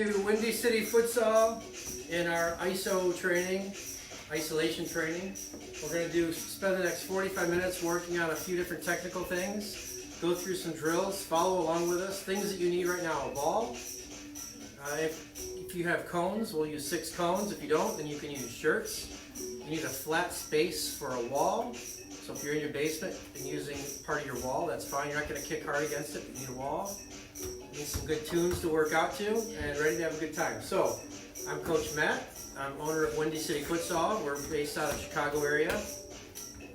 To Windy City Futsal in our isolation training. We're going to spend the next 45 minutes working on a few different technical things, go through some drills, follow along with us. Things that you need right now: a ball. If you have cones, we'll use 6 cones. If you don't, then you can use shirts. You need a flat space for a wall. So if you're in your basement and using part of your wall, that's fine. You're not going to kick hard against it. You need a wall. You need some good tunes to work out to and ready to have a good time. So, I'm Coach Matt. I'm owner of Windy City Futsal. We're based out of the Chicago area.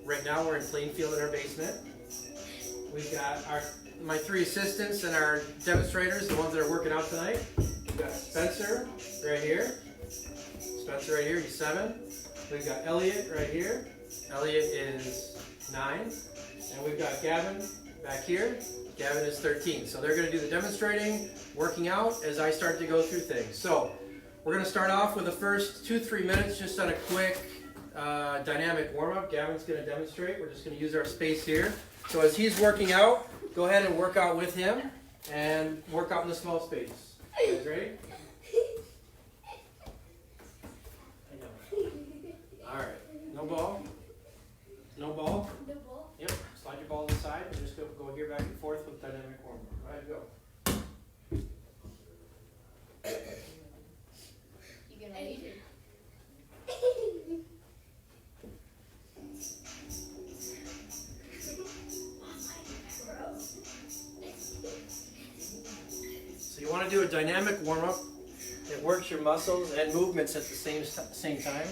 Right now we're in Plainfield in our basement. We've got my 3 assistants and our demonstrators, the ones that are working out tonight. We've got Spencer right here. Spencer right here, he's 7. We've got Elliot right here. Elliot is 9. And we've got Gavin back here. Gavin is 13. So they're going to do the demonstrating, working out as I start to go through things. So we're going to start off with the first 2-3 minutes just on a quick dynamic warm-up. Gavin's going to demonstrate. We're just going to use our space here. So as he's working out, go ahead and work out with him and work out in the small space. You guys ready? All right. No ball? No ball? No ball? Yep. Slide your ball to the side and just go here back and forth with dynamic warm-up. Go ahead, go. You gonna eat it? So you want to do a dynamic warm-up. It works your muscles and movements at the same time.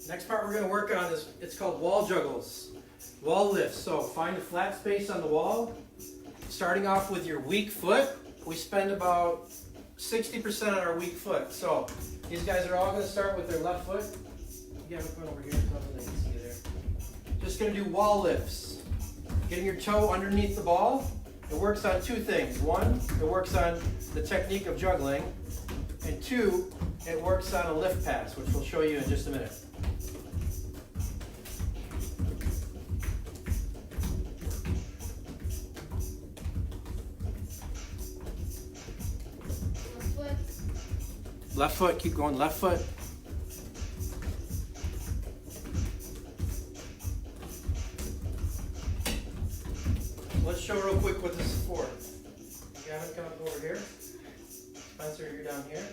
Next part we're going to work on is, it's called wall juggles, wall lifts. So find a flat space on the wall, starting off with your weak foot. We spend about 60% on our weak foot. So these guys are all going to start with their left foot. You have a foot over here so they can see there. Just going to do wall lifts. Getting your toe underneath the ball. It works on 2 things. 1, it works on the technique of juggling. And 2, it works on a lift pass, which we'll show you in just a minute. Left foot, keep going, left foot. Let's show real quick what this is for. Gavin, come up over here. Spencer, you're down here.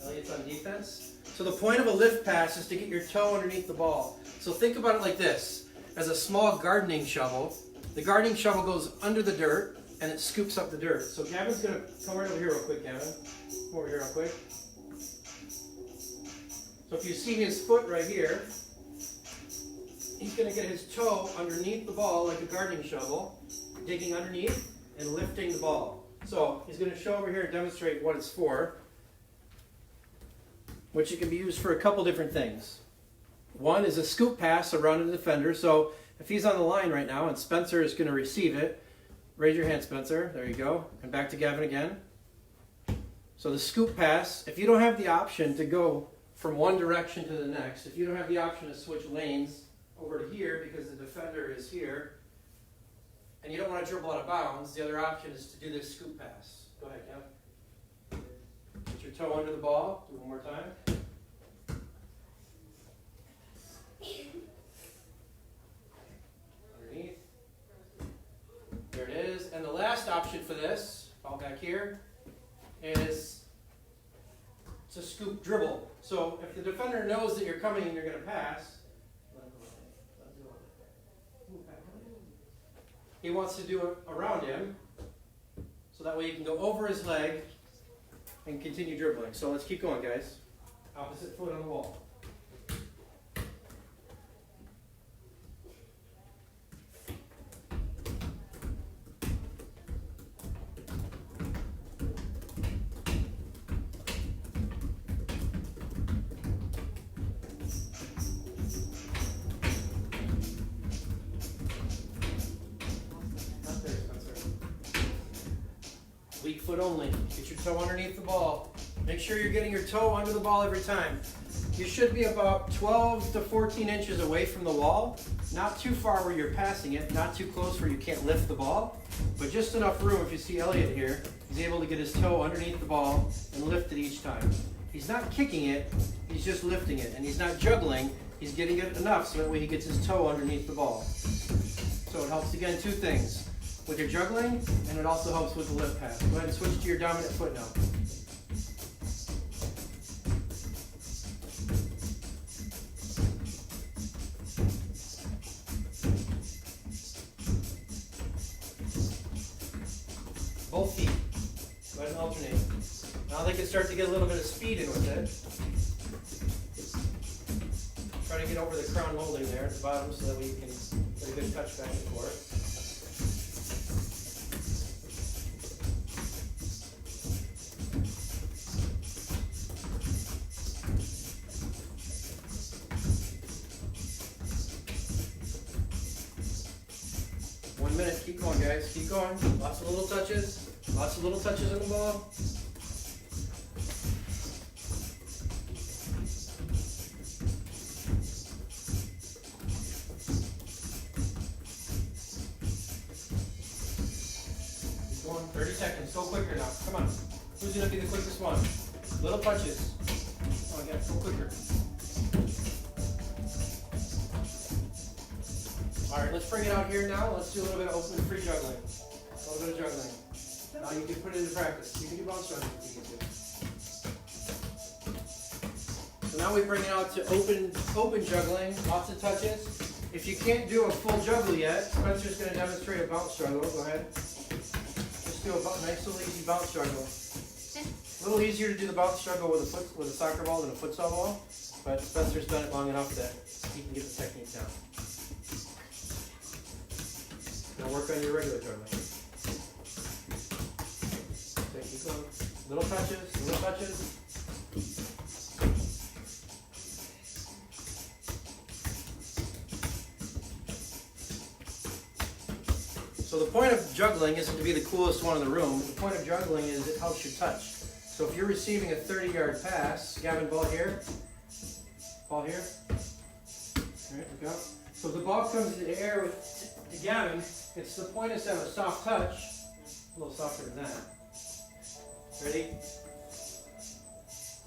Elliot's on defense. So the point of a lift pass is to get your toe underneath the ball. So think about it like this. as a small gardening shovel. The gardening shovel goes under the dirt and it scoops up the dirt. So Gavin's going to come right over here real quick, Gavin. Come over here real quick. So if you see his foot right here, he's going to get his toe underneath the ball like a gardening shovel, digging underneath and lifting the ball. So he's going to show over here and demonstrate what it's for, which it can be used for a couple different things. One is a scoop pass around the defender. So if he's on the line right now and Spencer is going to receive it, raise your hand, Spencer. There you go. And back to Gavin again. So the scoop pass, if you don't have the option to go from one direction to the next, if you don't have the option to switch lanes over to here because the defender is here, and you don't want to dribble out of bounds, the other option is to do this scoop pass. Go ahead, Gavin. Put your toe under the ball. Do it one more time. Underneath. There it is. And the last option for this, ball back here, is to scoop dribble. So if the defender knows that you're coming and you're going to pass, he wants to do it around him, so that way you can go over his leg and continue dribbling. So let's keep going, guys. Opposite foot on the wall. Weak foot only. Get your toe underneath the ball. Make sure you're getting your toe under the ball every time. You should be about 12 to 14 inches away from the wall. Not too far where you're passing it, not too close where you can't lift the ball, but just enough room. If you see Elliot here, he's able to get his toe underneath the ball and lift it each time. He's not kicking it, he's just lifting it. And he's not juggling, he's getting it enough so that way he gets his toe underneath the ball. So it helps, again, two things. With your juggling, and it also helps with the lift pass. Go ahead and switch to your dominant foot now. Both feet. Go ahead and alternate. Now they can start to get a little bit of speed in with it. Try to get over the crown molding there at the bottom so that we can get a good touch back and forth. Keep going, guys. Keep going. Lots of little touches. Lots of little touches on the ball. Keep going. 30 seconds. Go quicker now. Come on. Who's going to be the quickest one? Little touches. Come on, guys. Go quicker. All right, let's bring it out here now. Let's do a little bit of open free juggling. A little bit of juggling. Now you can put it into practice. You can do bounce juggling if you need to. So now we bring it out to open juggling, lots of touches. If you can't do a full juggle yet, Spencer's going to demonstrate a bounce juggle. Go ahead. Just do a nice little easy bounce juggle. A little easier to do the bounce juggle with a soccer ball than a futsal ball, but Spencer's done it long enough that he can get the technique down. Now work on your regular juggling. Okay, keep going. Little touches, little touches. So the point of juggling isn't to be the coolest one in the room. The point of juggling is it helps you touch. So if you're receiving a 30-yard pass, Gavin, ball here. Ball here. All right, look out. So if the ball comes in the air to Gavin, it's the point is to have a soft touch, a little softer than that. Ready?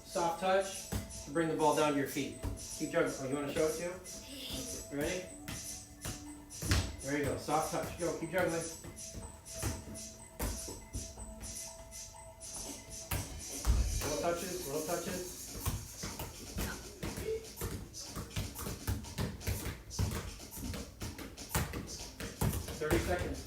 Soft touch to bring the ball down to your feet. Keep juggling. Oh, you want to show it to you? Ready? There you go. Soft touch. Go. Keep juggling. Little touches. Little touches. 30 seconds.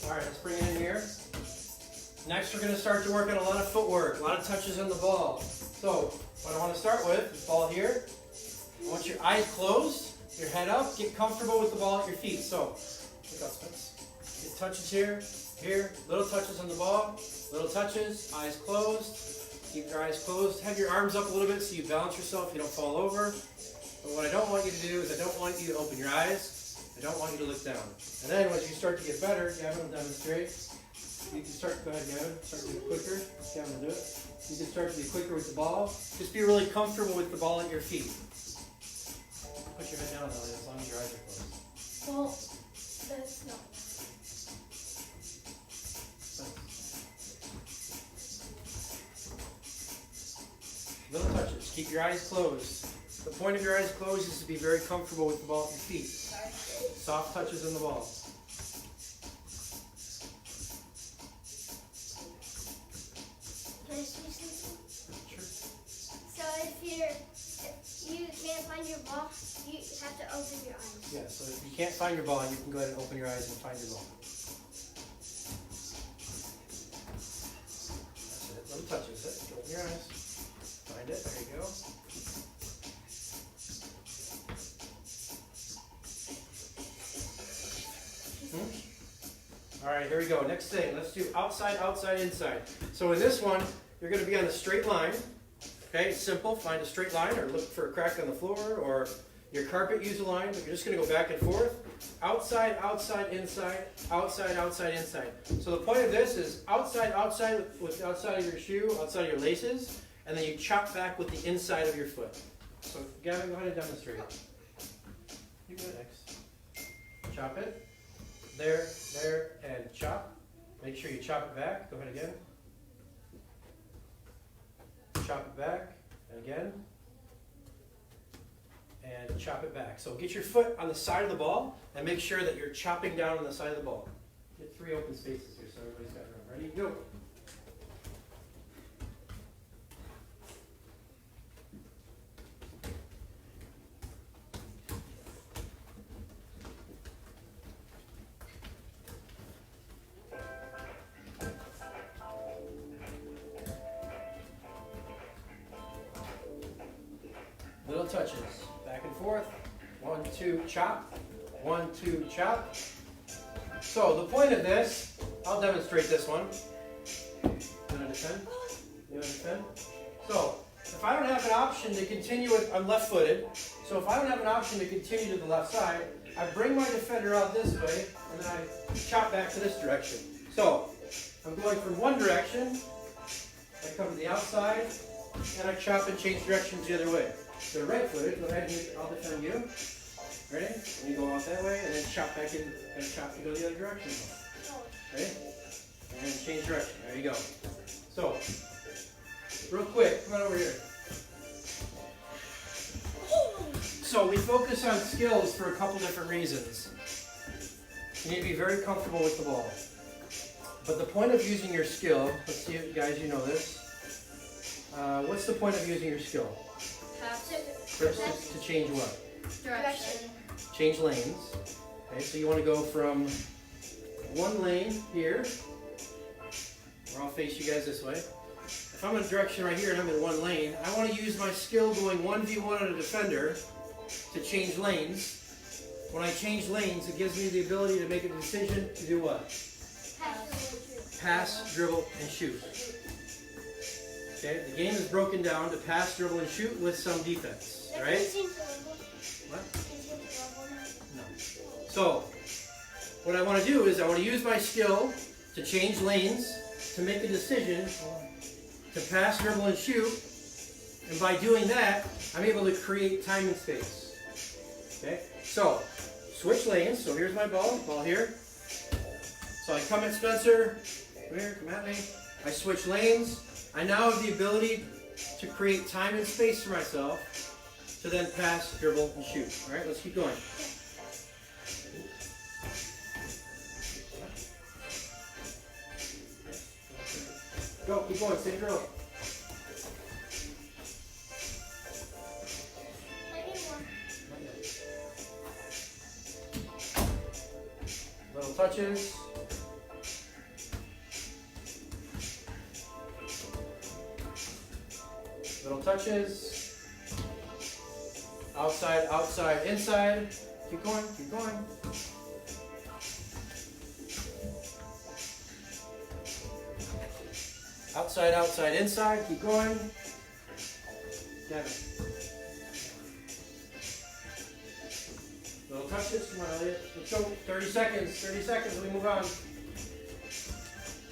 Alright, let's bring it in here. Next we're going to start to work on a lot of footwork, a lot of touches on the ball. So, what I want to start with is ball here. I want your eyes closed, your head up, get comfortable with the ball at your feet. So, look up, Spence. Get touches here, here, little touches on the ball, little touches, eyes closed. Keep your eyes closed. Have your arms up a little bit so you balance yourself, you don't fall over. But what I don't want you to do is I don't want you to open your eyes. I don't want you to look down. And then as you start to get better, Gavin will demonstrate. You can start, go ahead Gavin, start to get quicker. Gavin will do it. You can start to be quicker with the ball. Just be really comfortable with the ball at your feet. Put your head down, Elliot, as long as your eyes are closed. Well, that's not. Little touches. Keep your eyes closed. The point of your eyes closed is to be very comfortable with the ball at your feet. Soft touches on the ball. Can I say something? Sure. So if you can't find your ball, you have to open your eyes. Yeah, so if you can't find your ball, you can go ahead and open your eyes and find your ball. That's it. Little touches. That's it. Open your eyes. Find it. There you go. All right, here we go. Next thing, let's do outside, outside, inside. So in this one, you're going to be on a straight line. Okay, it's simple. Find a straight line or look for a crack on the floor or your carpet, use a line, but you're just going to go back and forth. Outside, outside, inside, outside, outside, inside. So the point of this is outside, outside with the outside of your shoe, outside of your laces, and then you chop back with the inside of your foot. So Gavin, go ahead and demonstrate. You go next. Chop it. There, and chop. Make sure you chop it back. Go ahead again. Chop it back, and again. And chop it back. So get your foot on the side of the ball, and make sure that you're chopping down on the side of the ball. Get 3 open spaces here so everybody's got room. Ready? Go. Little touches, back and forth, 1, 2, chop, 1, 2, chop. So the point of this, I'll demonstrate this one. You understand? You understand? So if I don't have an option to continue with, I'm left-footed, so if I don't have an option to continue to the left side, I bring my defender out this way, and then I chop back to this direction. So I'm going from one direction, I come to the outside, and I chop and change directions the other way. So right-footed, go ahead and I'll defend you. Ready? And you go out that way, and then chop back in, and chop to go the other direction. Ready? And change direction. There you go. So, real quick, come on over here. So we focus on skills for a couple different reasons. You need to be very comfortable with the ball. But the point of using your skill, let's see, guys, you know this. What's the point of using your skill? First, to change what? Direction. Change lanes. Okay, so you want to go from one lane here, or I'll face you guys this way. If I'm in a direction right here and I'm in one lane, I want to use my skill going 1v1 on a defender to change lanes. When I change lanes, it gives me the ability to make a decision to do what? Pass, dribble, and shoot. Okay, the game is broken down to pass, dribble, and shoot with some defense, right? What? No. So, what I want to do is I want to use my skill to change lanes, to make a decision to pass, dribble, and shoot, and by doing that, I'm able to create time and space. Okay, so switch lanes. So here's my ball here. So I come at Spencer, come here, come at me. I switch lanes. I now have the ability to create time and space for myself to then pass, dribble, and shoot. All right, let's keep going. Go, keep going, same drill. Little touches. Little touches. Outside, outside, inside. Keep going, keep going. Outside, outside, inside. Keep going. Gavin. Little touches. Come on, Elliot. Let's go. 30 seconds. 30 seconds. We move on.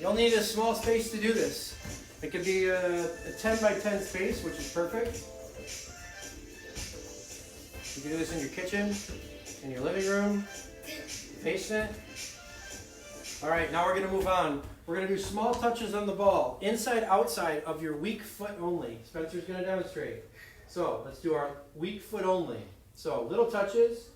You'll need a small space to do this. It could be a 10 by 10 space, which is perfect. You can do this in your kitchen, in your living room, basement. All right, now we're going to move on. We're going to do small touches on the ball, inside, outside of your weak foot only. Spencer's going to demonstrate. So let's do our weak foot only. So little touches,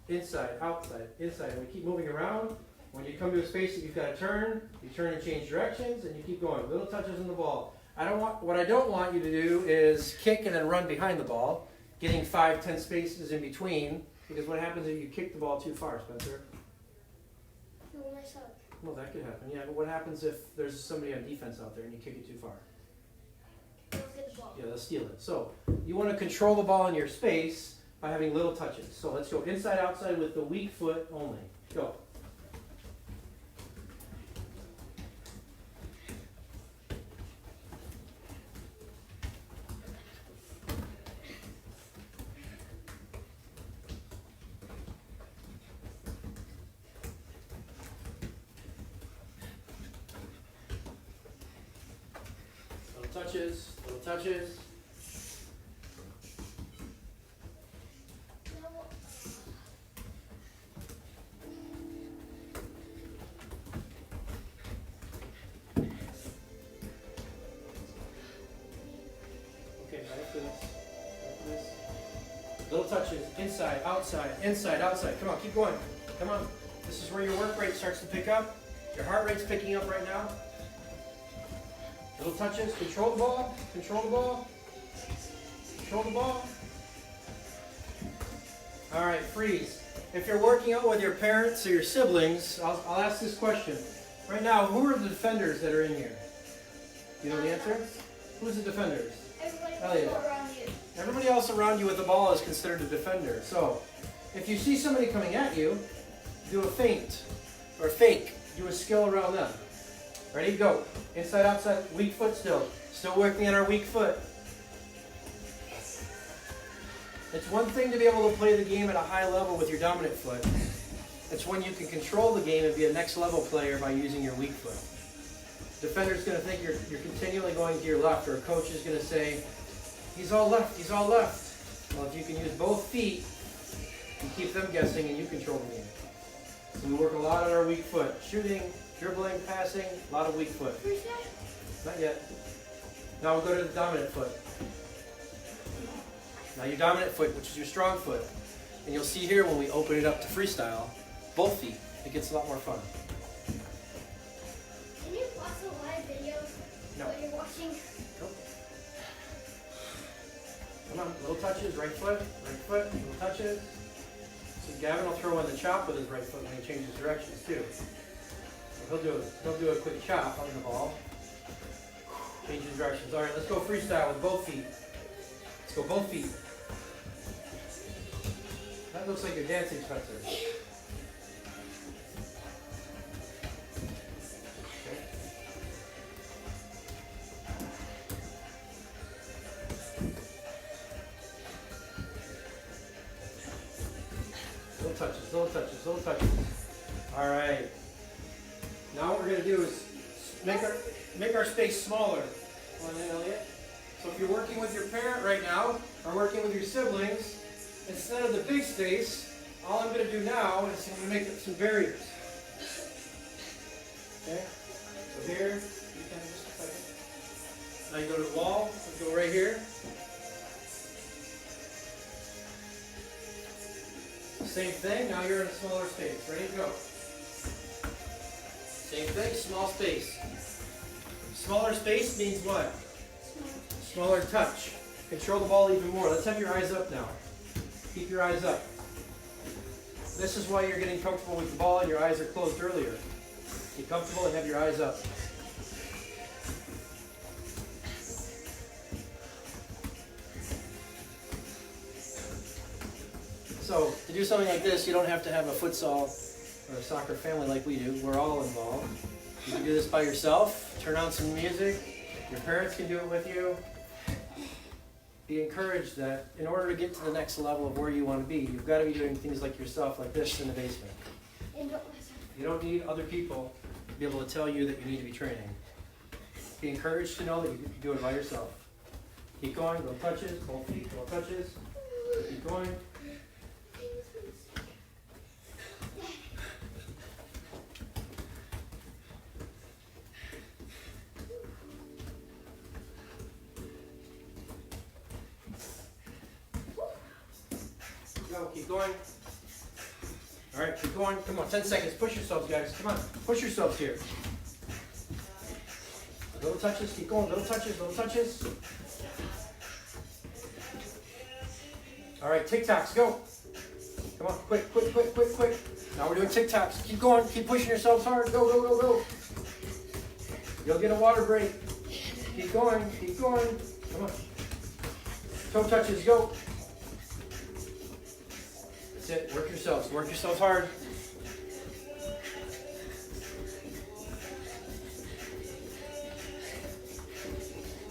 inside, outside, inside. And we keep moving around. When you come to a space that you've got to turn, you turn and change directions, and you keep going. Little touches on the ball. What I don't want you to do is kick and then run behind the ball, getting 5-10 spaces in between, because what happens if you kick the ball too far, Spencer? Well, that could happen, yeah, but what happens if there's somebody on defense out there and you kick it too far? Yeah, they'll steal it. So you want to control the ball in your space by having little touches. So let's go inside, outside with the weak foot only. Go. Touches, little touches. Okay, right for this. Little touches, inside, outside, inside, outside. Come on, keep going. Come on. This is where your work rate starts to pick up. Your heart rate's picking up right now. Little touches, control the ball, control the ball, control the ball. All right, freeze. If you're working out with your parents or your siblings, I'll ask this question. Right now, who are the defenders that are in here? You know the answer? Who's the defenders? Everybody else around you. Everybody else around you with the ball is considered a defender. So, if you see somebody coming at you, do a feint or fake. Do a skill around them. Ready? Go. Inside, outside, weak foot still. Still working on our weak foot. It's one thing to be able to play the game at a high level with your dominant foot. It's when you can control the game and be a next level player by using your weak foot. Defender's going to think you're continually going to your left, or a coach is going to say, he's all left, he's all left. Well, if you can use both feet, you keep them guessing and you control the game. So we work a lot on our weak foot. Shooting, dribbling, passing, a lot of weak foot. Not yet. Now we'll go to the dominant foot. Now your dominant foot, which is your strong foot. And you'll see here when we open it up to freestyle, both feet. It gets a lot more fun. Can you watch a live video while you're watching? Go. Come on, little touches, right foot, little touches. So Gavin will throw in the chop with his right foot when he changes directions too. So he'll do a quick chop on the ball. Changes directions. All right, let's go freestyle with both feet. Let's go both feet. That looks like you're dancing, Spencer. Okay. Little touches, little touches, little touches. All right. Now what we're going to do is make our space smaller. Come on in, Elliot. So if you're working with your parent right now, or working with your siblings, instead of the big space, all I'm going to do now is I'm going to make some barriers. Okay? So here, you can just a second. Now you go to the wall, go right here. Same thing, now you're in a smaller space. Ready to go. Same thing, small space. Smaller space means what? Smaller touch. Control the ball even more. Let's have your eyes up now. Keep your eyes up. This is why you're getting comfortable with the ball and your eyes are closed earlier. Get comfortable and have your eyes up. So, to do something like this, you don't have to have a futsal or a soccer family like we do. We're all involved. You can do this by yourself. Turn on some music. Your parents can do it with you. Be encouraged that in order to get to the next level of where you want to be, you've got to be doing things like yourself, like this in the basement. You don't need other people to be able to tell you that you need to be training. Be encouraged to know that you can do it by yourself. Keep going, little touches, both feet, little touches. Keep going. Go, keep going. All right, keep going. Come on, 10 seconds. Push yourselves, guys. Come on, push yourselves here. Little touches, keep going. Little touches, little touches. All right, tic-tacs, go. Come on, quick, quick, quick, quick, quick. Now we're doing tic-tacs. Keep going, keep pushing yourselves hard. Go, go, go, go. You'll get a water break. Keep going, keep going. Come on. Toe touches, go. That's it, work yourselves hard.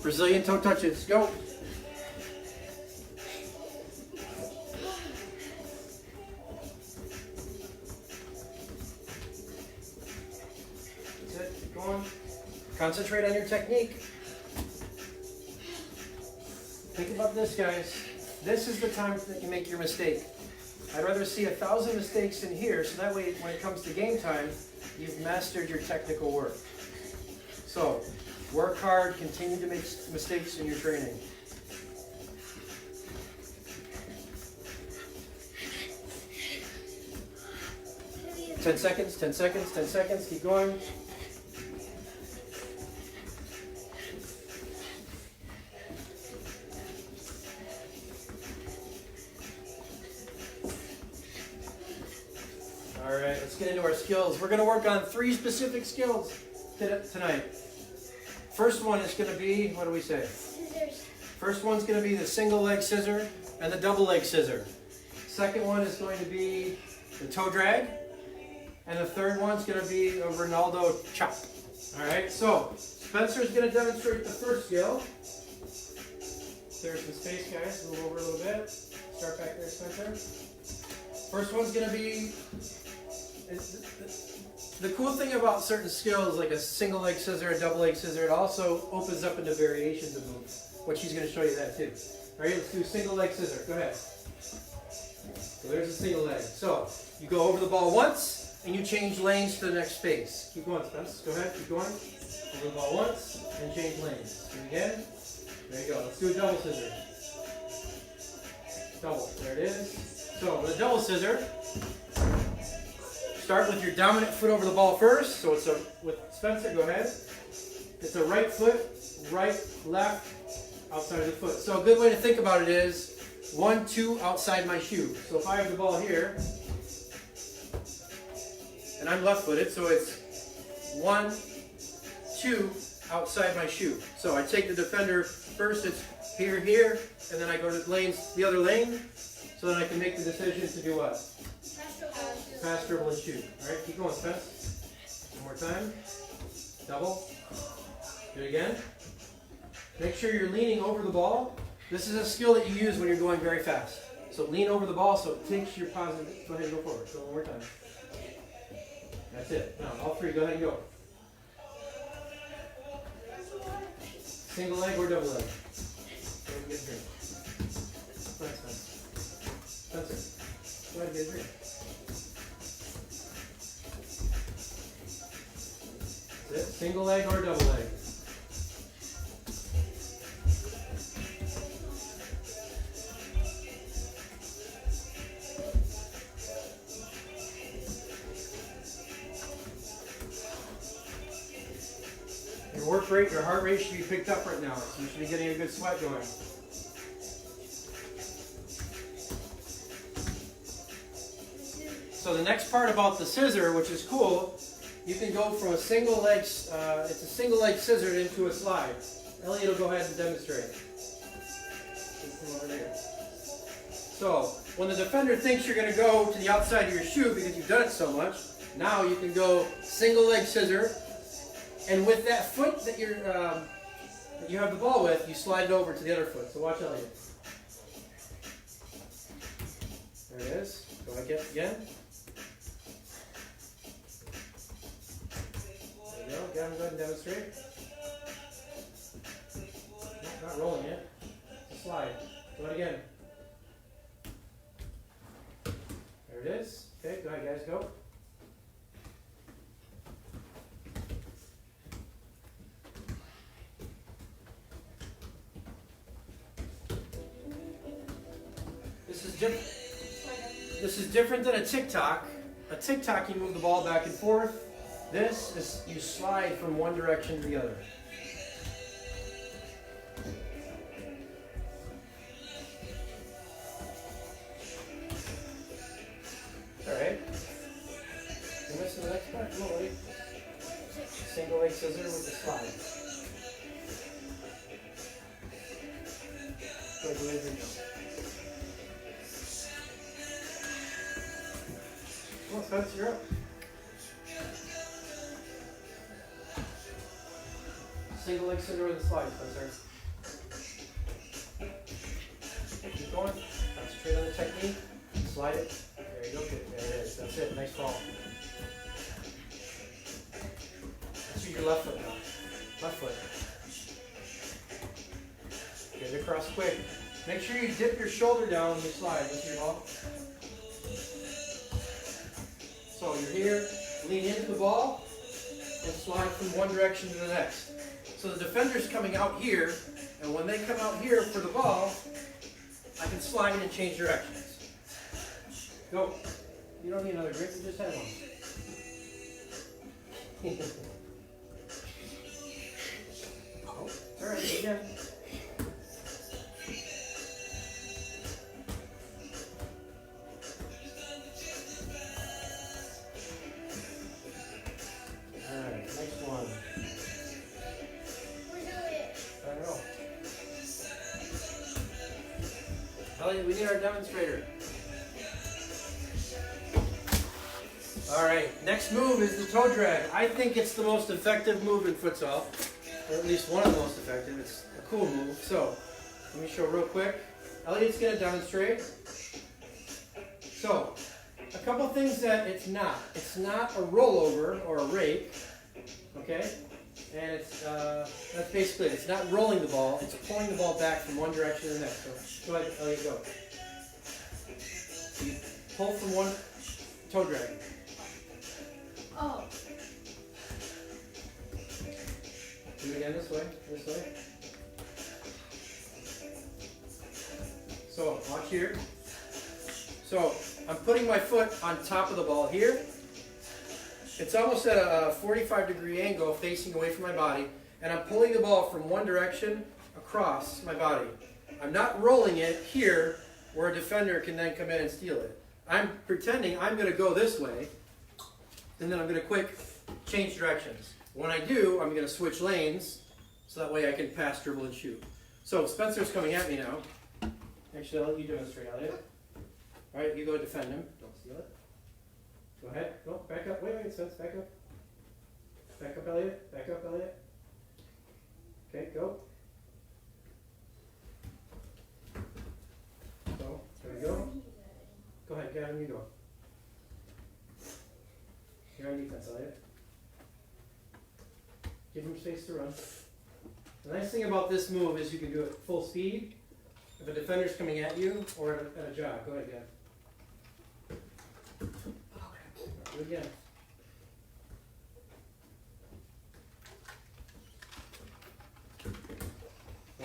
Brazilian toe touches, go. That's it, keep going. Concentrate on your technique. Think about this, guys. This is the time that you make your mistake. I'd rather see 1,000 mistakes in here, so that way when it comes to game time, you've mastered your technical work. So, work hard, continue to make mistakes in your training. Ten seconds, 10 seconds, 10 seconds, keep going. All right, let's get into our skills. We're going to work on 3 specific skills tonight. First one is going to be, what do we say? Scissors. First one's going to be the single leg scissor and the double leg scissor. Second one is going to be the toe drag. And the third one's going to be a Ronaldo Chop. All right, so Spencer's going to demonstrate the first skill. There's some space, guys. Move over a little bit. Start back there, Spencer. First one's going to be... The cool thing about certain skills, like a single leg scissor, a double leg scissor, it also opens up into variations of moves, which she's going to show you that too. All right, let's do single leg scissor. Go ahead. So there's a single leg. So you go over the ball once, and you change lanes to the next space. Keep going, Spence. Go ahead, keep going. Over the ball once, and change lanes. Do it again. There you go. Let's do a double scissor. Double. There it is. So with a double scissor, start with your dominant foot over the ball first. So it's with Spencer, go ahead. It's a right foot, right, left, outside of the foot. So a good way to think about it is 1, 2 outside my shoe. So if I have the ball here, and I'm left footed, so it's 1, 2 outside my shoe. So I take the defender first, it's here, here, and then I go to lanes, the other lane, so then I can make the decision to do what? Pass, dribble, and shoot. All right, keep going, Spence. One more time. Double. Do it again. Make sure you're leaning over the ball. This is a skill that you use when you're going very fast. So lean over the ball so it takes your positive. Go ahead and go forward. So one more time. That's it. Now, all 3, go ahead and go. Single leg or double leg? Go ahead and get a drink. Go ahead, Spencer. Go ahead and get a drink. That's it. Single leg or double leg. Your work rate, your heart rate should be picked up right now. So you should be getting a good sweat going. So the next part about the scissor, which is cool, you can go from a single leg, it's a single leg scissor into a slide. Elliot will go ahead and demonstrate. Over there. So when the defender thinks you're going to go to the outside of your shoe because you've done it so much, now you can go single leg scissor, and with that foot that you have the ball with, you slide it over to the other foot. So watch Elliot. There it is. Go again. There you go. Go ahead and demonstrate. Not rolling it. It's a slide. Do it again. There it is. Okay, go ahead, guys. Go. This is different than a tic-tac. A tic-tac, you move the ball back and forth. This is you slide from one direction to the other. All right. You missing the next part? Come on, buddy. Single leg scissor with the slide. Go ahead and go. Come on, Spence, you're up. Single leg scissor with a slide, Spencer. Keep going. Concentrate on the technique. Slide it. There you go. Good. There it is. That's it. Nice fall. Let's use your left foot now. Left foot. Get it across quick. Make sure you dip your shoulder down when you slide with your ball. So you're here, lean into the ball, and slide from one direction to the next. So the defender's coming out here, and when they come out here for the ball, I can slide and change directions. Go. You don't need another grip, you just had one. Oh, it's all right, again. Elliot, we need our demonstrator. All right, next move is the toe drag. I think it's the most effective move in futsal, or at least one of the most effective. It's a cool move. So, let me show real quick. Elliot's going to demonstrate. So, a couple things that it's not. It's not a rollover or a rake, okay? And it's that's basically it. It's not rolling the ball, it's pulling the ball back from one direction to the next. So go ahead, Elliot, go. So you pull from one toe drag. Oh. Do it again this way, this way. So watch here. So I'm putting my foot on top of the ball here. It's almost at a 45-degree angle facing away from my body, and I'm pulling the ball from one direction across my body. I'm not rolling it here where a defender can then come in and steal it. I'm pretending I'm going to go this way, and then I'm going to quick change directions. When I do, I'm going to switch lanes, so that way I can pass, dribble, and shoot. So Spencer's coming at me now. Actually, I'll let you demonstrate, Elliot. All right, you go defend him. Don't steal it. Go ahead. Go. Back up. Wait, Spence. Back up. Back up, Elliot. Back up, Elliot. Okay, go. So, there we go. Go ahead, Gavin, you go. You're on defense, Elliot. Give him space to run. The nice thing about this move is you can do it full speed. If a defender's coming at you, or at a jog. Go ahead, Gavin. Do it again.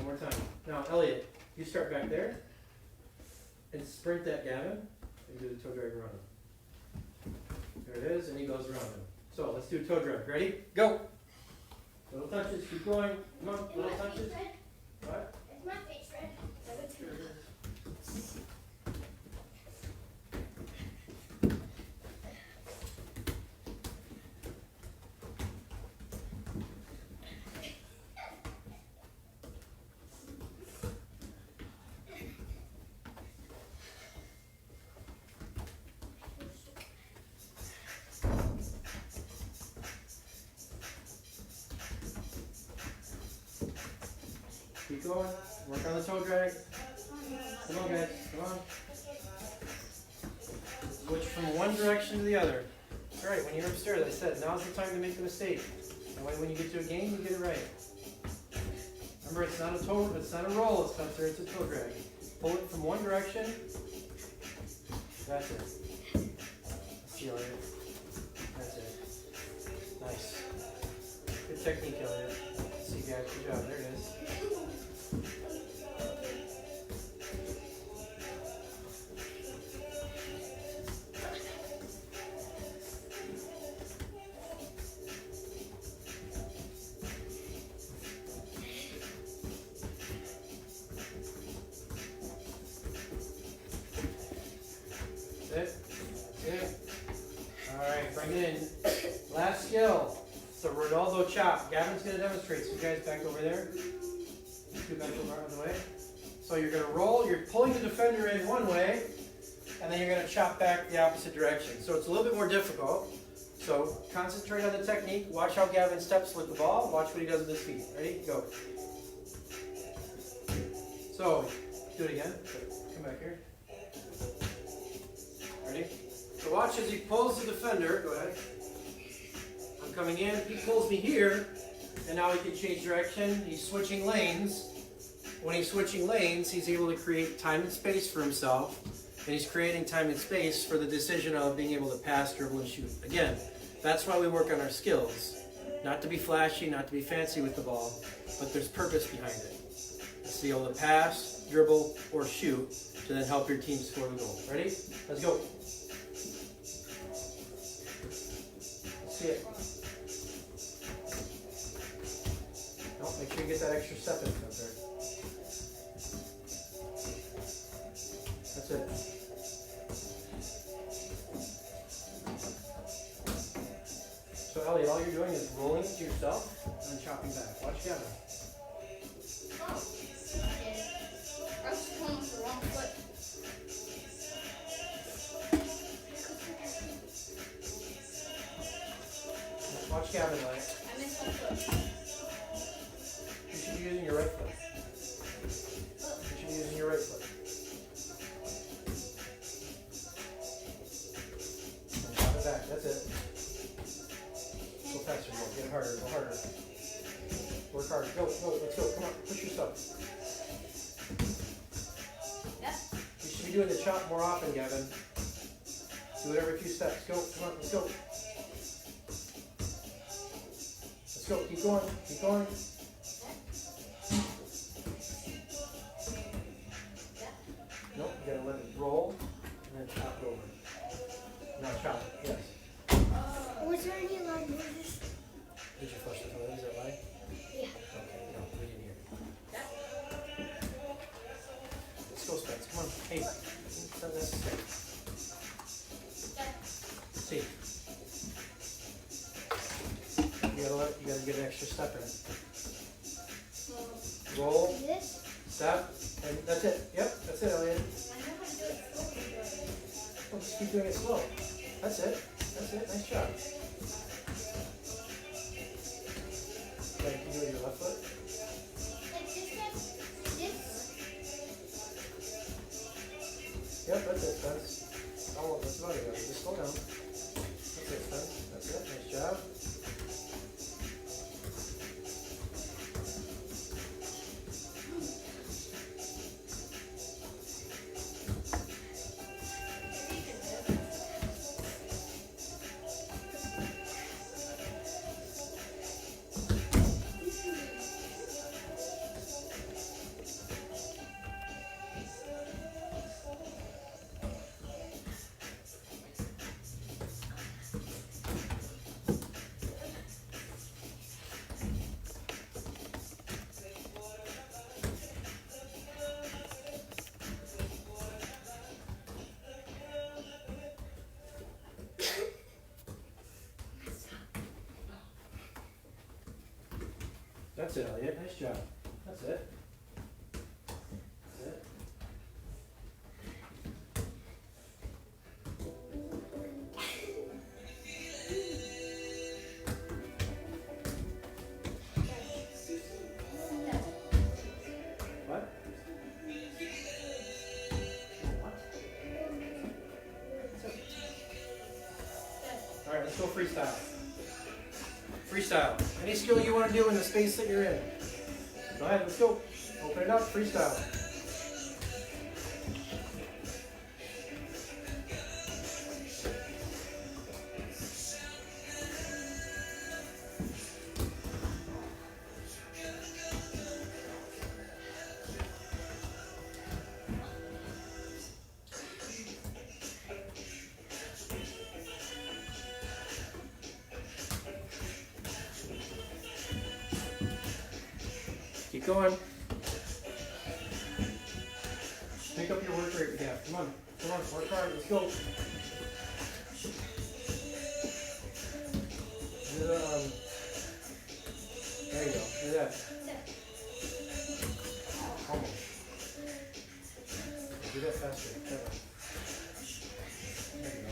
more time. Now, Elliot, you start back there and sprint that Gavin and do the toe drag around him. There it is, and he goes around him. So let's do toe drag. Ready? Go! Little touches, keep going. Come on, little touches. What? It's my face red. Sure it is. Keep going. Work on the toe drag. Come on, guys. Come on. Switch from one direction to the other. All right, when you're upstairs, I said, now's the time to make the mistake. That way when you get to a game, you get it right. Remember, it's not a toe, it's not a roll, Spencer, it's a toe drag. Pull it from one direction. That's it. Let's see, Elliot. That's it. Nice. Good technique, Elliot. See, guys, good job. There it is. Alright, bring it in. Last skill. It's the Ronaldo Chop. Gavin's going to demonstrate. So you guys back over there. You two back over out of the way. So you're going to roll. You're pulling the defender in one way. And then you're going to chop back the opposite direction. So it's a little bit more difficult. So concentrate on the technique. Watch how Gavin steps with the ball. Watch what he does with his feet. Ready? Go. So, do it again. Come back here. Ready? So watch as he pulls the defender. Go ahead. I'm coming in. He pulls me here. And now he can change direction. He's switching lanes. When he's switching lanes, he's able to create time and space for himself. And he's creating time and space for the decision of being able to pass, dribble, and shoot. Again, that's why we work on our skills. Not to be flashy, not to be fancy with the ball, but there's purpose behind it. It's to be able to pass, dribble, or shoot to then help your team score the goal. Ready? Let's go. Let's see it. No, make sure you get that extra step in up there. That's it. So Elliot, all you're doing is rolling it to yourself and then chopping back. Watch Gavin. Oh, okay. I was pulling with the wrong foot. Watch Gavin, Elliot. I missed my foot. You should be using your right foot. You should be using your right foot. And chop it back. That's it. Go faster, go. Get it harder. Go harder. Work hard. Go, go. Let's go. Come on. Push yourself. Yep. You should be doing the chop more often, Gavin. Do it every few steps. Go. Come on. Let's go. Let's go. Keep going. Keep going. Nope. You gotta let it roll and then chop it over. Now chop it. Yes. Was there any loud noises? Did you flush the toilet? Is that why? Yeah. Okay. No, we didn't hear it. Let's go, Spence. Come on. Hey. It's not necessary. See. You gotta get an extra step in it. Roll, This? step, and that's it. Yep, that's it, Elliot. I know how to do it slowly. Oh, just keep doing it slow. That's it. That's it. Nice job. Yeah, you can do it with your left foot. Like this? Yep, that's it, Spence. Oh, that's about it. Just slow down. That's it, Spence. That's it. Nice job. That's it, Elliot. Nice job. That's it. That's it. What? All right, let's go freestyle. Freestyle. Any skill you want to do in the space that you're in. Go ahead, let's go. Open it up, freestyle. Keep going. Pick up your work rate we have. Come on, work hard. Let's go. There you go. Do that. Almost. Do that faster. There you go.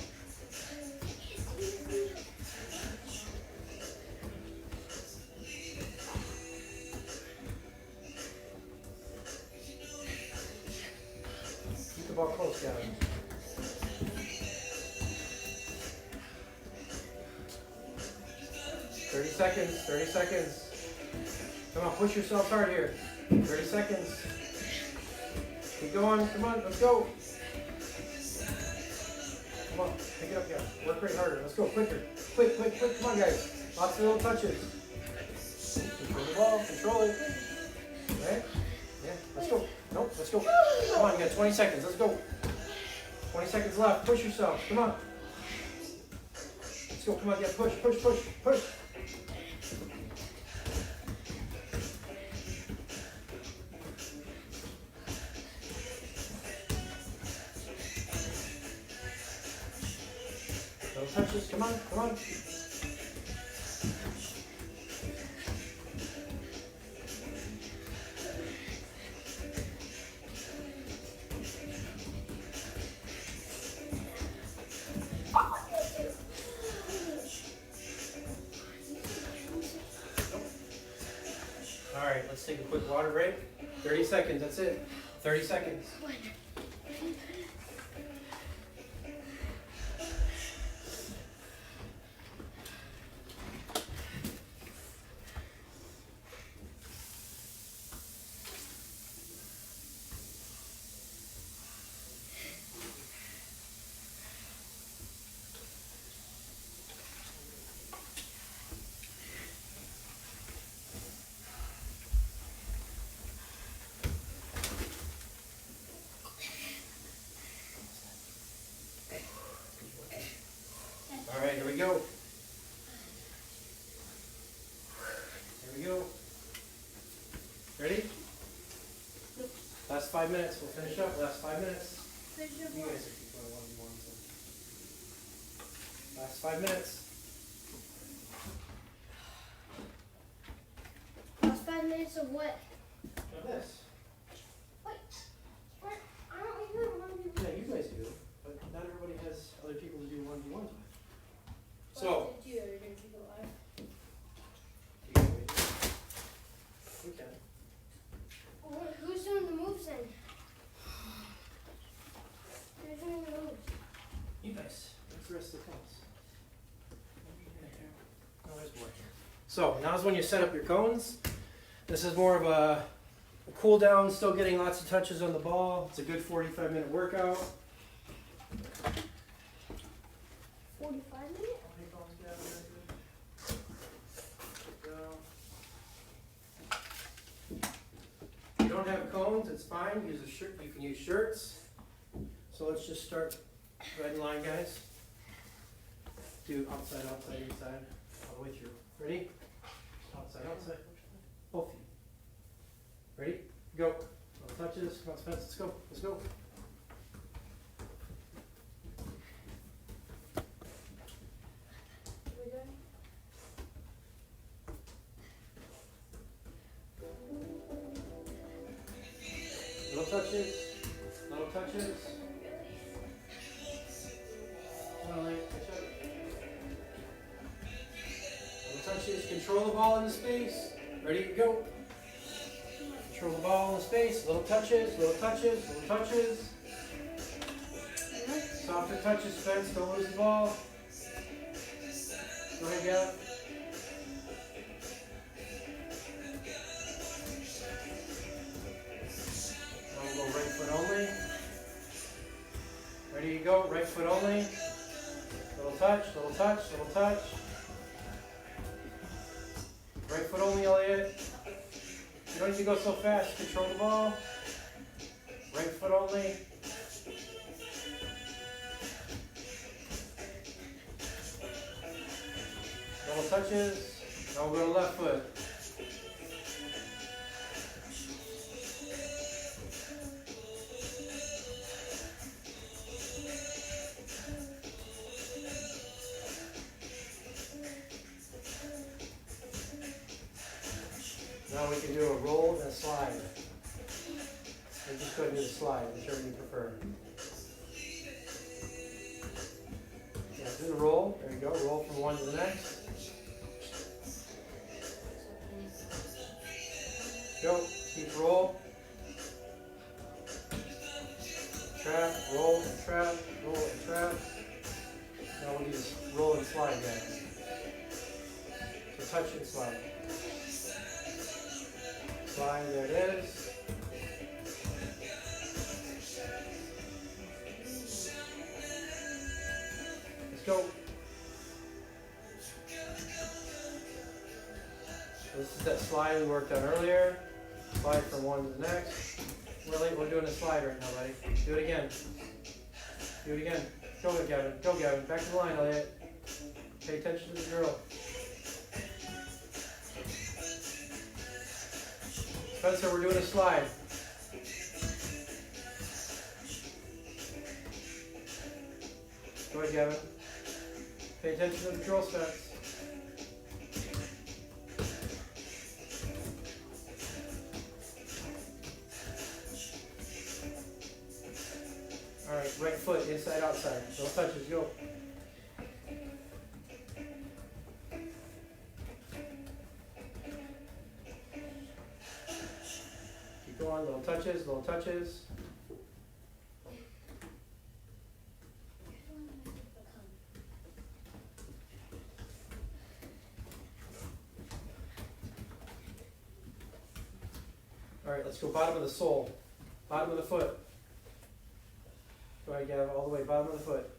Keep the ball close, Gavin. Seconds, 30 seconds. Come on, push yourself hard here. 30 seconds. Keep going, come on, let's go. Come on, pick it up, guys. Work right harder. Let's go, quicker. Quick, come on, guys. Lots of little touches. Control the ball, control it. Right? Yeah, let's go. Nope, let's go. Come on, you got 20 seconds, let's go. 20 seconds left, push yourself, come on. Let's go, come on, yeah, push. No touches, come on. All right, let's take a quick water break. 30 seconds, that's it. 30 seconds. All right, here we go. Ready? Last 5 minutes. We'll finish up. Last 5 minutes. You guys are keep going 1v1. Last 5 minutes. Last 5 minutes of what? Of this. Wait. What? I don't even want to do. Yeah, you guys do, but not everybody has other people to do 1v1s with. So. You are going to keep it alive. We can. Who's doing the moves then? Who's doing the moves? You guys. What's the rest of the cones? Oh, there's more. So now's when you set up your cones. This is more of a cool down, still getting lots of touches on the ball. It's a good 45-minute workout. 45 minutes? If you don't have cones, it's fine. Use a shirt. You can use shirts. So let's just start red in line, guys. Do outside, inside, all the way through. Ready? Outside. Both feet. Ready? Go. No touches. Come on, Spence. Let's go. touches, little touches. Come on, Link, catch up. Little touches, control the ball in the space. Ready to go. Control the ball in the space, little touches, little touches, little touches. Softer touches, Spence, don't lose the ball. Go ahead, Gavin. Now we'll go right foot only. Ready to go, right foot only. Little touch, little touch, little touch. Right foot only, Elliot. You don't need to go so fast, control the ball. Right foot only. Little touches. Now we'll go to left foot. Now we can do a roll and a slide. Or just go ahead and do the slide, whichever you prefer. Yeah, do the roll. There you go. Roll from one to the next. Go. Keep roll. Trap. Roll and trap. Roll and trap. Now we'll use roll and slide, guys. So touch and slide. Slide, there it is. Let's go. This is that slide we worked on earlier. Slide from one to the next. We're doing a slide right now, buddy. Do it again. Do it again. Go, Gavin. Go, Gavin. Back to the line, Elliot. Pay attention to the drill. Spencer, we're doing a slide. Go ahead, Gavin. Pay attention to the drill, Spence. All right, right foot, inside, outside. No touches, go. Keep going, little touches, little touches. All right, let's go bottom of the sole. Bottom of the foot. Go ahead, Gavin, all the way, bottom of the foot.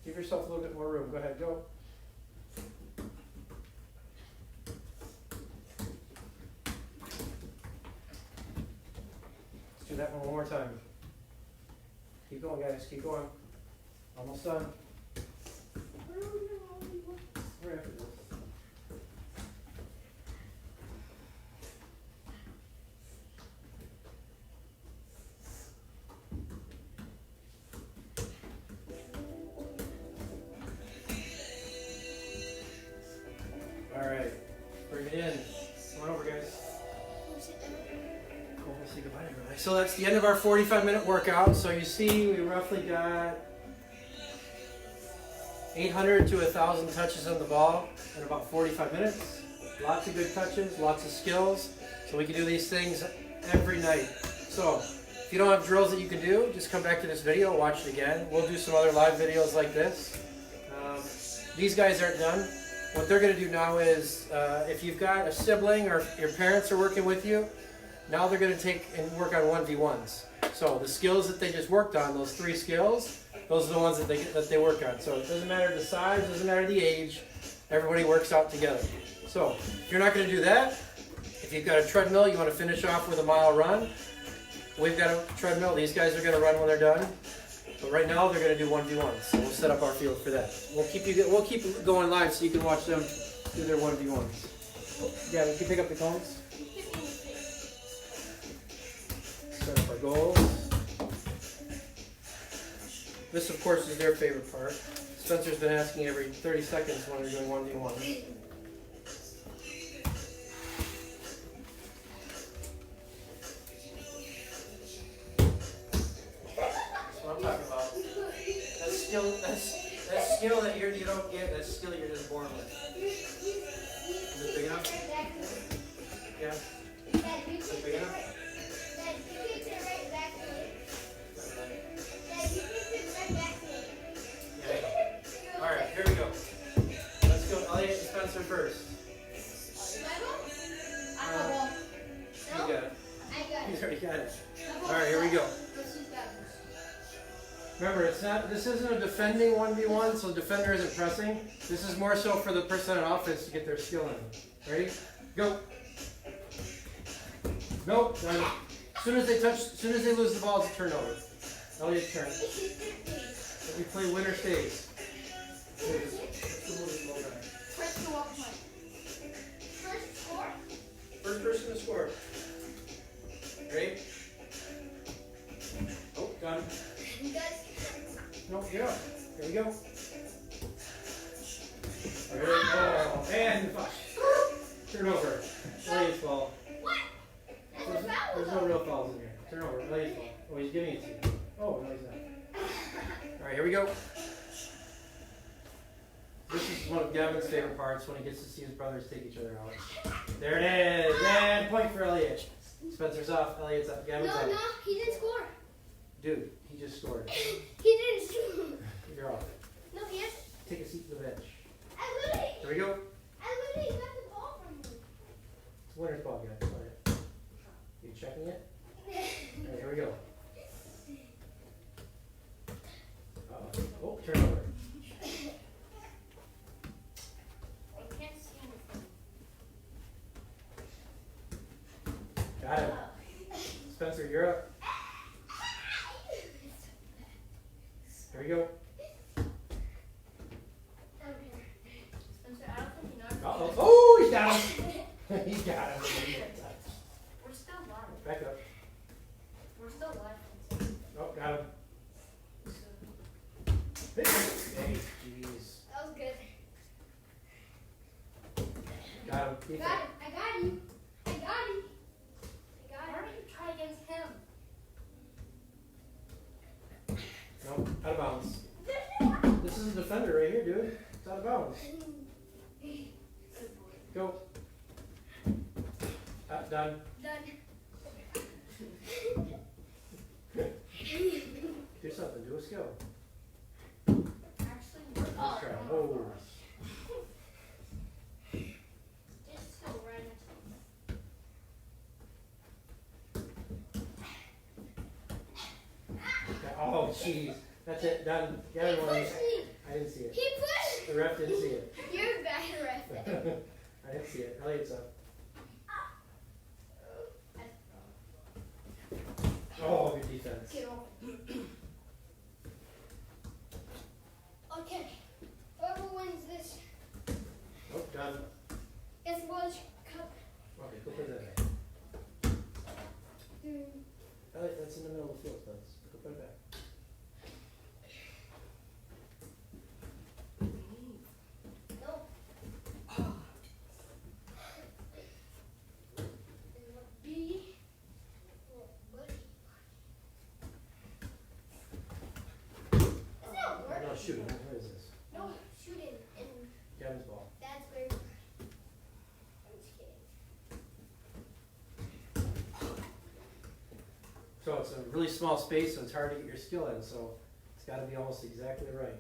Give yourself a little bit more room. Go ahead, go. Let's do that one more time. Keep going, guys, keep going. Almost done. We're after this. All right, bring it in. Come on over, guys. Cool, we'll say goodbye, everybody. So that's the end of our 45-minute workout. So you see, we roughly got 800 to 1,000 touches on the ball in about 45 minutes. Lots of good touches, lots of skills. So we can do these things every night. So if you don't have drills that you can do, just come back to this video, watch it again. We'll do some other live videos like this. These guys aren't done. What they're going to do now is, if you've got a sibling or your parents are working with you, now they're going to take and work on 1v1s. So the skills that they just worked on, those 3 skills, those are the ones that they work on. So it doesn't matter the size, doesn't matter the age, everybody works out together. So if you're not going to do that, if you've got a treadmill, you want to finish off with a mile run, we've got a treadmill. These guys are going to run when they're done. But right now they're going to do 1v1s. So we'll set up our field for that. We'll keep going live so you can watch them do their 1v1s. Yeah, we can pick up the cones. Set up our goals. This, of course, is their favorite part. Spencer's been asking every 30 seconds when we're doing 1v1. That's what I'm talking about. That skill that you don't get, that skill you're just born with. Is it big enough? Yeah. Is it big enough? Alright, here we go. Let's go. Elliot and Spencer first. You got it. He's already got it. Alright, here we go. Remember, this isn't a defending 1v1, so the defender isn't pressing. This is more so for the person on offense to get their skill in. Ready? Go. Go. Done. As soon as they lose the ball, it's a turnover. Elliot's turn. We play winner stays. First person to score. Ready? Oh, done. No, get up. There we go. Oh, and turnover. Elliot's ball. What? There's no real fouls in here. Turnover. Elliot's ball. Oh, he's giving it to you. Oh, no, he's not. Alright, here we go. This is one of Gavin's favorite parts, when he gets to see his brothers take each other out. There it is. And point for Elliot. Spencer's off. Elliot's up. Gavin's up. No, he didn't score. Dude, he just scored. He didn't score. You're off. No, he has. Take a seat to the bench. I Here we go. literally got the ball from him. It's winner's ball, guys. Alright. You checking it? Alright, here we go. Oh, turnover. Got it. Spencer, you're up. Here we go. Spencer, I don't think you know. Uh-oh. Oh, he's got him. He's got him. We're still live. Back up. We're still live. Oh, got him. Hey, jeez. That was good. Got him. I got him. Why don't you try against him? No, out of bounds. This is a defender right here, dude. It's out of bounds. Go. Done. Done. Do something. Do a skill. Actually, Let's try. Oh. Just so right. Oh, jeez. That's it. Done. He Gavin won. pushed me. I didn't see it. He pushed. The ref didn't see it. You're a bad ref. I didn't see it. Elliot's up. Oh, good defense. Get off. Okay. Whoever wins this Oh, done. gets World Cup. Okay, go put that back. Elliot, that's in the middle of the field, Spence. Go put it back. No. B. Buddy. That's not working. No, shooting. What is this? No, shooting and Gavin's ball. that's very good. I'm just kidding. So it's a really small space, so it's hard to get your skill in, so it's got to be almost exactly right.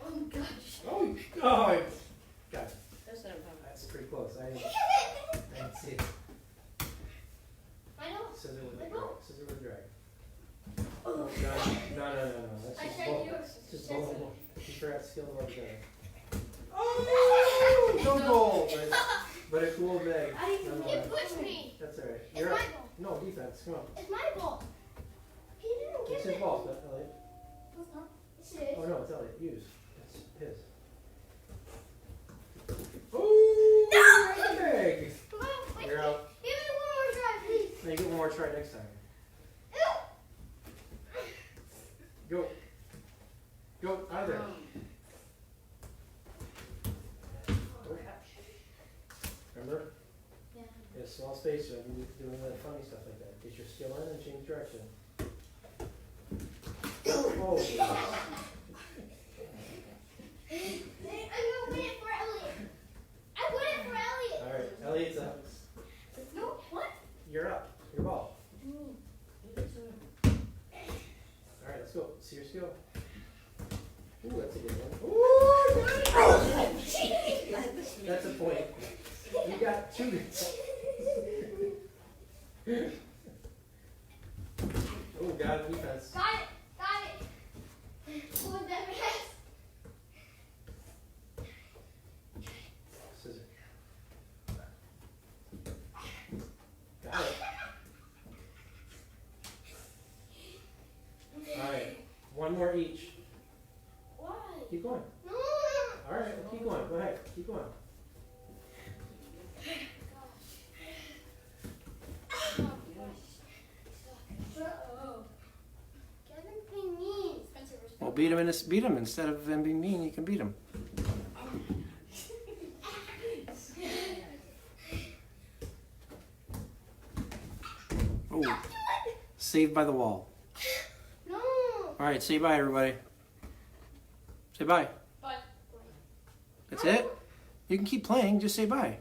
Oh my gosh. Oh, got it. That's pretty close. I didn't see it. I know. Scissor with I the know. drag. Scissor with the drag. Oh. No. That's I just tried ball. yours. Just ball. You forgot skill altogether. Oh, no goal, but a cool bag. I didn't. He pushed me. That's alright. It's You're my up. ball. No, defense. Come on. It's my ball. He didn't It's give his it. ball, Elliot. It's not. It's his. Oh no, it's Elliot. Use. It's his. Oh, big. Come on, wait. You're out. Give me one more try, please. Now you get one more try next time. Ew. Go. Go out of there. Remember? Yeah. In a small space, you can be doing that funny stuff like that. Get your skill in and change direction. Oh, Jesus. I'm gonna win it for Elliot. I win it for Elliot. All right, Elliot's up. No, what? You're up. Your ball. Me. All right, let's go. See your skill. Ooh, that's a good one. Ooh, that's a point. You got 2. Oh, got a defense. Got it. Who was that best? Scissor. Got it. All right, one more each. Why? Keep going. No. All right, well, keep going. Go ahead. Keep going. Kevin's being mean. Well, beat him instead of them being mean. You can beat him. Oh, saved by the wall. No. All right, say bye, everybody. Say bye. Bye. That's it. You can keep playing. Just say bye.